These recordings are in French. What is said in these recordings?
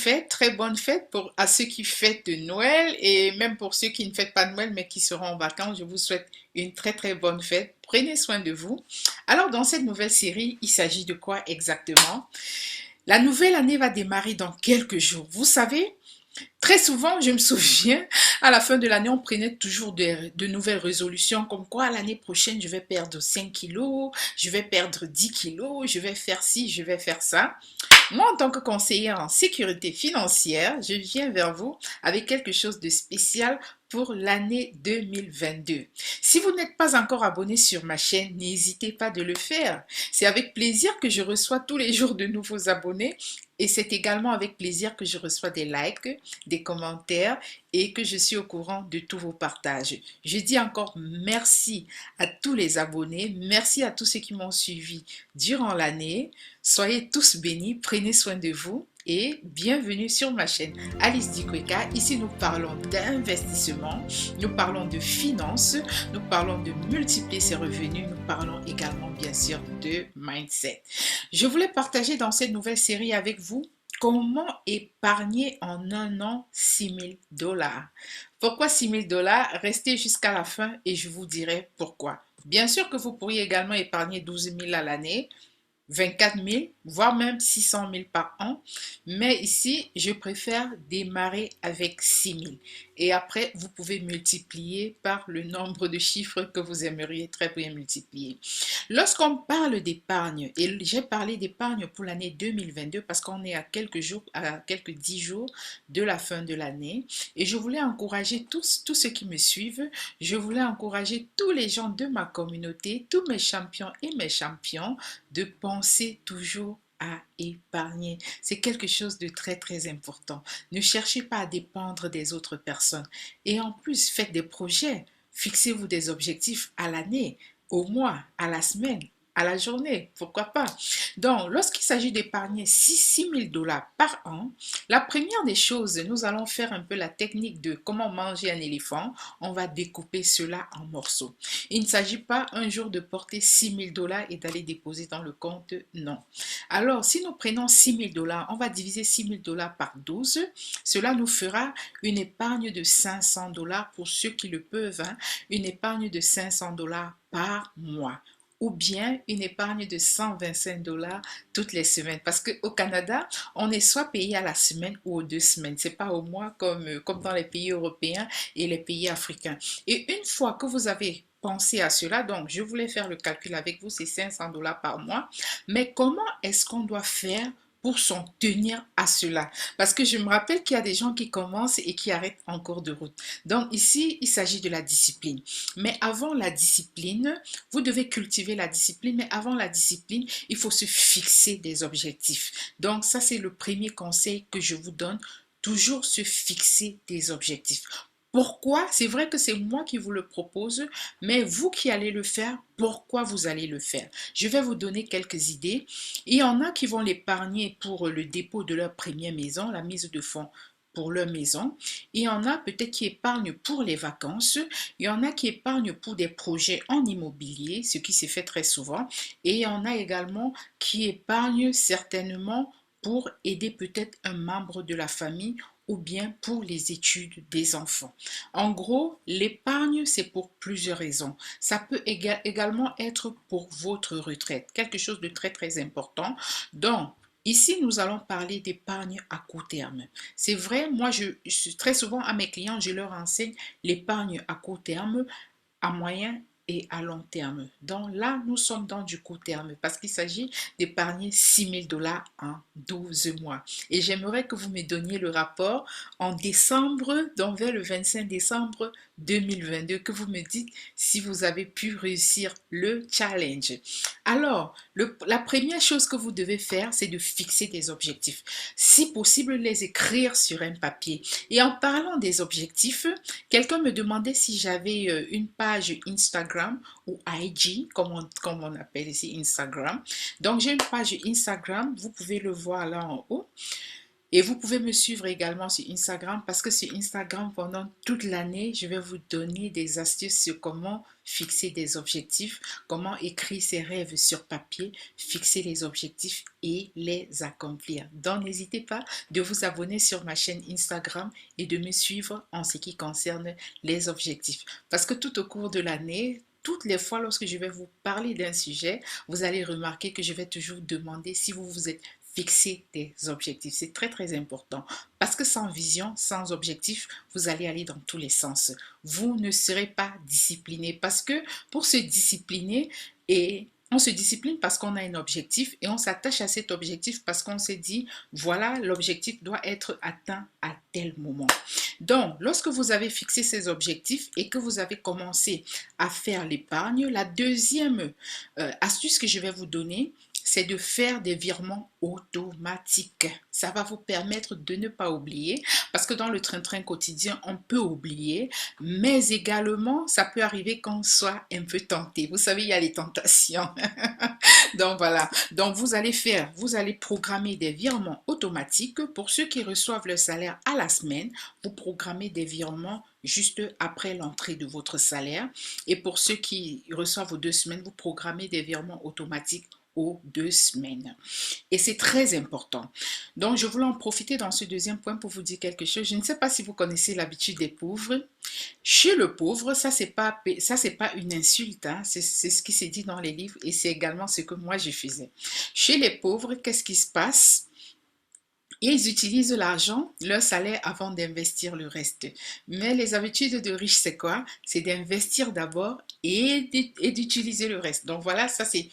fêtes, très bonnes fêtes à ceux qui fêtent Noël et même pour ceux qui ne fêtent pas Noël mais qui seront en vacances. Je vous souhaite une très bonne fête. Prenez soin de vous. Alors, dans cette nouvelle série, il s'agit de quoi exactement? La nouvelle année va démarrer dans quelques jours. Vous savez, très souvent, je me souviens, à la fin de l'année, on prenait toujours de nouvelles résolutions, comme quoi l'année prochaine, je vais perdre 5 kilos, je vais perdre 10 kilos, je vais faire ci, je vais faire ça. Moi, en tant que conseillère en sécurité financière, je viens vers vous avec quelque chose de spécial pour l'année 2022. Si vous n'êtes pas encore abonné sur ma chaîne, n'hésitez pas de le faire. C'est avec plaisir que je reçois tous les jours de nouveaux abonnés et c'est également avec plaisir que je reçois des likes, des commentaires et que je suis au courant de tous vos partages. Je dis encore merci à tous les abonnés, merci à tous ceux qui m'ont suivi durant l'année. Soyez tous bénis, prenez soin de vous et bienvenue sur ma chaîne Alice Dikweka. Ici, nous parlons d'investissement, nous parlons de finances, nous parlons de multiplier ses revenus, nous parlons également bien sûr de mindset. Je voulais partager dans cette nouvelle série avec vous comment épargner en un an 6 000 $. Pourquoi 6 000 $? Restez jusqu'à la fin et je vous dirai pourquoi. Bien sûr que vous pourriez également épargner 12 000 à l'année, 24 000, voire même 600 000 par an. Mais ici, je préfère démarrer avec 6 000. Et après, vous pouvez multiplier par le nombre de chiffres que vous aimeriez très bien multiplier. Lorsqu'on parle d'épargne, et j'ai parlé d'épargne pour l'année 2022 parce qu'on est à quelques jours, à quelques 10 jours de la fin de l'année. Et je voulais encourager tous ceux qui me suivent, je voulais encourager tous les gens de ma communauté, tous mes champions et mes champions, de penser toujours à épargner. C'est quelque chose de très important. Ne cherchez pas à dépendre des autres personnes. Et en plus, faites des projets. Fixez-vous des objectifs à l'année, au mois, à la semaine, à la journée, pourquoi pas. Donc, lorsqu'il s'agit d'épargner 6 000 $ par an, la première des choses, nous allons faire un peu la technique de comment manger un éléphant. On va découper cela en morceaux. Il ne s'agit pas un jour de porter 6 000 $ et d'aller déposer dans le compte, non. Alors, si nous prenons 6 000 $, on va diviser 6 000 $ par 12. Cela nous fera une épargne de 500 $ pour ceux qui le peuvent, hein, une épargne de 500 $ par mois. Ou bien une épargne de 125 $ toutes les semaines. Parce qu'au Canada, on est soit payé à la semaine ou aux 2 semaines. Ce n'est pas au mois comme dans les pays européens et les pays africains. Et une fois que vous avez pensé à cela, donc je voulais faire le calcul avec vous, c'est 500 $ par mois. Mais comment est-ce qu'on doit faire pour s'en tenir à cela? Parce que je me rappelle qu'il y a des gens qui commencent et qui arrêtent en cours de route. Donc ici, il s'agit de la discipline. Mais avant la discipline, vous devez cultiver la discipline, mais avant la discipline, il faut se fixer des objectifs. Donc ça, c'est le premier conseil que je vous donne. Toujours se fixer des objectifs. Pourquoi? C'est vrai que c'est moi qui vous le propose, mais vous qui allez le faire, pourquoi vous allez le faire? Je vais vous donner quelques idées. Il y en a qui vont l'épargner pour le dépôt de leur première maison, la mise de fonds pour leur maison. Il y en a peut-être qui épargnent pour les vacances. Il y en a qui épargnent pour des projets en immobilier, ce qui se fait très souvent. Et il y en a également qui épargnent certainement pour aider peut-être un membre de la famille ou bien pour les études des enfants. En gros, l'épargne, c'est pour plusieurs raisons. Ça peut également être pour votre retraite, quelque chose de très important. Donc, ici, nous allons parler d'épargne à court terme. C'est vrai, moi, très souvent à mes clients, je leur enseigne l'épargne à court terme, à moyen et à long terme. Donc là, nous sommes dans du court terme parce qu'il s'agit d'épargner 6 000 $ en 12 mois. Et j'aimerais que vous me donniez le rapport en décembre, donc vers le 25 décembre 2022, que vous me dites si vous avez pu réussir le challenge. Alors, la première chose que vous devez faire, c'est de fixer des objectifs. Si possible, les écrire sur un papier. Et en parlant des objectifs, quelqu'un me demandait si j'avais une page Instagram ou IG, comme on appelle ici Instagram. Donc, j'ai une page Instagram, vous pouvez le voir là en haut. Et vous pouvez me suivre également sur Instagram parce que sur Instagram, pendant toute l'année, je vais vous donner des astuces sur comment fixer des objectifs, comment écrire ses rêves sur papier, fixer les objectifs et les accomplir. Donc, n'hésitez pas de vous abonner sur ma chaîne Instagram et de me suivre en ce qui concerne les objectifs. Parce que tout au cours de l'année, toutes les fois lorsque je vais vous parler d'un sujet, vous allez remarquer que je vais toujours demander si vous vous êtes fixer des objectifs. C'est très très important parce que sans vision, sans objectif, vous allez aller dans tous les sens. Vous ne serez pas discipliné parce que pour se discipliner et on se discipline parce qu'on a un objectif et on s'attache à cet objectif parce qu'on s'est dit, voilà, l'objectif doit être atteint à tel moment. Donc, lorsque vous avez fixé ces objectifs et que vous avez commencé à faire l'épargne, la deuxième astuce que je vais vous donner, c'est de faire des virements automatiques. Ça va vous permettre de ne pas oublier, parce que dans le train-train quotidien, on peut oublier, mais également, ça peut arriver qu'on soit un peu tenté. Vous savez, il y a les tentations. Donc voilà, donc vous allez programmer des virements automatiques pour ceux qui reçoivent le salaire à la semaine. Vous programmez des virements juste après l'entrée de votre salaire. Et pour ceux qui reçoivent aux 2 semaines, vous programmez des virements automatiques aux 2 semaines. Et c'est très important. Donc, je voulais en profiter dans ce deuxième point pour vous dire quelque chose. Je ne sais pas si vous connaissez l'habitude des pauvres. Chez le pauvre, ça, c'est pas une insulte, hein. C'est ce qui s'est dit dans les livres et c'est également ce que moi, je faisais. Chez les pauvres, qu'est-ce qui se passe? Ils utilisent l'argent, leur salaire, avant d'investir le reste. Mais les habitudes de riches, c'est quoi? C'est d'investir d'abord et d'utiliser le reste. Donc voilà, ça c'est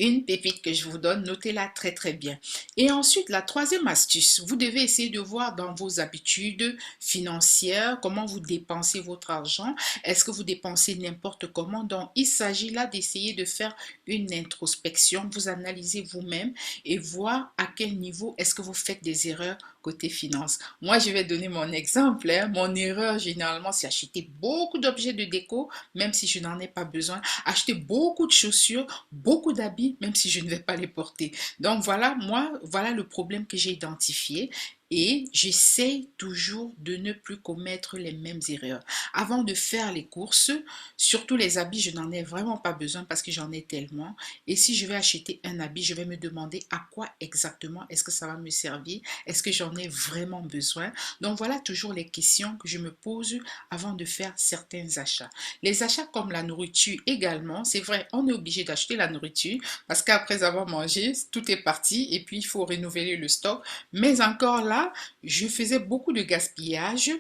une pépite que je vous donne, notez-la très très bien. Et ensuite, la troisième astuce, vous devez essayer de voir dans vos habitudes financières comment vous dépensez votre argent. Est-ce que vous dépensez n'importe comment? Donc, il s'agit là d'essayer de faire une introspection, vous analysez vous-même et voir à quel niveau est-ce que vous faites des erreurs côté finance. Moi, je vais donner mon exemple, hein. Mon erreur, généralement, c'est acheter beaucoup d'objets de déco, même si je n'en ai pas besoin. Acheter beaucoup de chaussures, beaucoup d'habits, même si je ne vais pas les porter. Donc voilà, moi, voilà le problème que j'ai identifié. Et j'essaie toujours de ne plus commettre les mêmes erreurs. Avant de faire les courses, surtout les habits, je n'en ai vraiment pas besoin parce que j'en ai tellement. Et si je vais acheter un habit, je vais me demander à quoi exactement est-ce que ça va me servir? Est-ce que j'en ai vraiment besoin? Donc voilà toujours les questions que je me pose avant de faire certains achats. Les achats comme la nourriture également, c'est vrai, on est obligé d'acheter la nourriture parce qu'après avoir mangé, tout est parti et puis il faut renouveler le stock. Mais encore là, je faisais beaucoup de gaspillage.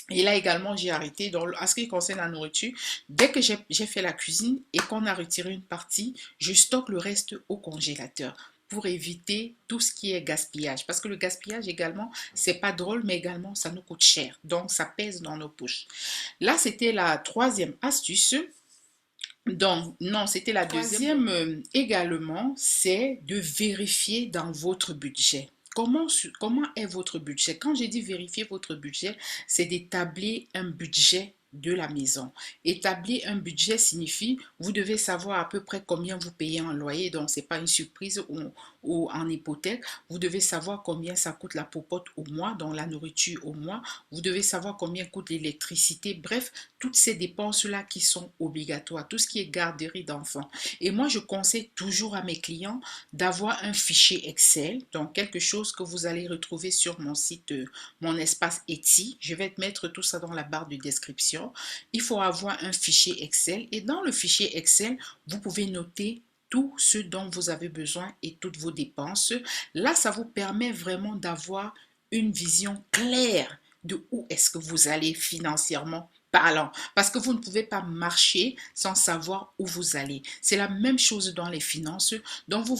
Et là également, j'ai arrêté. Donc, en ce qui concerne la nourriture, dès que j'ai fait la cuisine et qu'on a retiré une partie, je stocke le reste au congélateur pour éviter tout ce qui est gaspillage. Parce que le gaspillage également, c'est pas drôle, mais également, ça nous coûte cher. Donc, ça pèse dans nos poches. Là, c'était la troisième astuce. Donc, non, c'était la deuxième. Également, c'est de vérifier dans votre budget. Comment est votre budget? Quand j'ai dit vérifier votre budget, c'est d'établir un budget de la maison. Établir un budget signifie, vous devez savoir à peu près combien vous payez en loyer, donc c'est pas une surprise ou en hypothèque. Vous devez savoir combien ça coûte la popote au mois, donc la nourriture au mois. Vous devez savoir combien coûte l'électricité. Bref, toutes ces dépenses-là qui sont obligatoires, tout ce qui est garderie d'enfants. Et moi, je conseille toujours à mes clients d'avoir un fichier Excel, donc quelque chose que vous allez retrouver sur mon site, mon espace Etsy. Je vais mettre tout ça dans la barre de description. Il faut avoir un fichier Excel et dans le fichier Excel, vous pouvez noter tout ce dont vous avez besoin et toutes vos dépenses. Là, ça vous permet vraiment d'avoir une vision claire de où est-ce que vous allez financièrement parlant, parce que vous ne pouvez pas marcher sans savoir où vous allez. C'est la même chose dans les finances. Donc, vous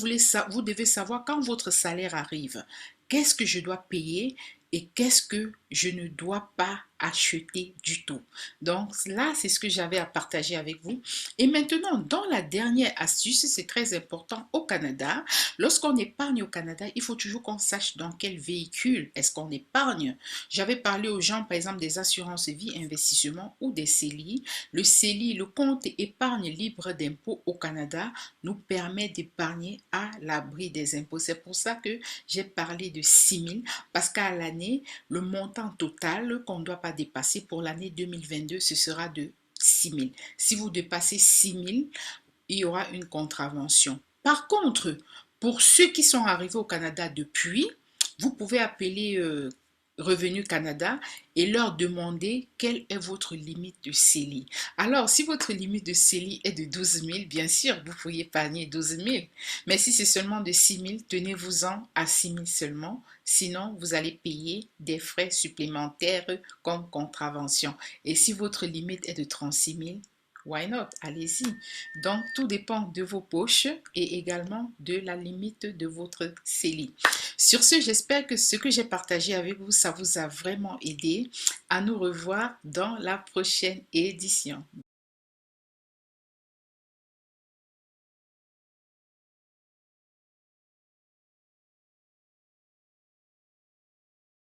devez savoir quand votre salaire arrive, qu'est-ce que je dois payer et qu'est-ce que je ne dois pas acheter du tout. Donc là, c'est ce que j'avais à partager avec vous. Et maintenant, dans la dernière astuce, c'est très important au Canada. Lorsqu'on épargne au Canada, il faut toujours qu'on sache dans quel véhicule est-ce qu'on épargne. J'avais parlé aux gens, par exemple, des assurances vie investissement ou des CELI. Le CELI, le compte épargne libre d'impôts au Canada, nous permet d'épargner à l'abri des impôts. C'est pour ça que j'ai parlé de 6 000, parce qu'à l'année, le montant total qu'on ne doit pas dépasser pour l'année 2022, ce sera de 6 000. Si vous dépassez 6 000, il y aura une contravention. Par contre, pour ceux qui sont arrivés au Canada depuis, vous pouvez appeler Revenu Canada et leur demander quelle est votre limite de CELI. Alors, si votre limite de CELI est de 12 000, bien sûr, vous pourriez épargner 12 000. Mais si c'est seulement de 6 000, tenez-vous-en à 6 000 seulement. Sinon, vous allez payer des frais supplémentaires comme contravention. Et si votre limite est de 36 000, why not? Allez-y. Donc, tout dépend de vos poches et également de la limite de votre CELI. Sur ce, j'espère que ce que j'ai partagé avec vous, ça vous a vraiment aidé. À nous revoir dans la prochaine édition.